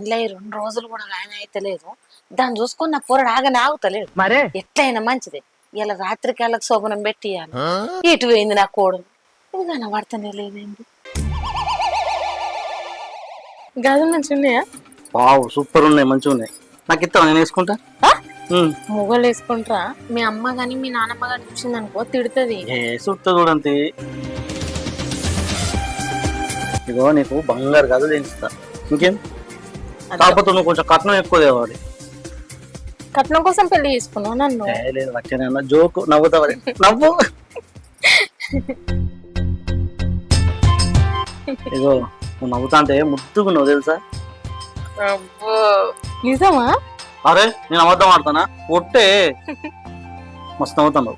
పెళ్ళై 2 రోజులు కూడా ఆయన అయితలేదు. దాన్ని చూసుకొని నా పోరడు ఆగని ఆగుతలేడు. మరే ఎట్లయినా మంచిదే ఇలా రాత్రికి వాళ్ళకి శోభనం పెట్టియాలి. ఇటు పోయింది నా కోడలు. ఇది కనబడతానే లేదేంటి? గదులు మంచిగా ఉన్నాయా? వావ్ సూపర్ ఉన్నాయి, మంచిగా ఉన్నాయి. నాకు ఇస్తావా, నేను వేసుకుంటా. మొగలు వేసుకుంటారా? మీ అమ్మ గాని మీ నాన్నమ్మ గాని చూసిందనుకో తిడుతుంది. ఏ సుట్ట చూడంతే. ఇగో నీకు బంగారు గదులు చేయిస్తా. ఇంకేం కాకపోతే నువ్వు కొంచెం కట్నం ఎక్కువ తేవాలి. కట్నం కోసం పెళ్లి చేసుకున్నావు నన్ను? లేదు వచ్చానన్నా జోకు, నవ్వుతావా? నవ్వు. ఇగో నువ్వు నవ్వుతా అంటే ముద్దుకు నువ్వు తెలుసా? నిజమా? అరే నేను అబద్ధం ఆడతానా? ఒట్టే మస్తు నవ్వుతాను.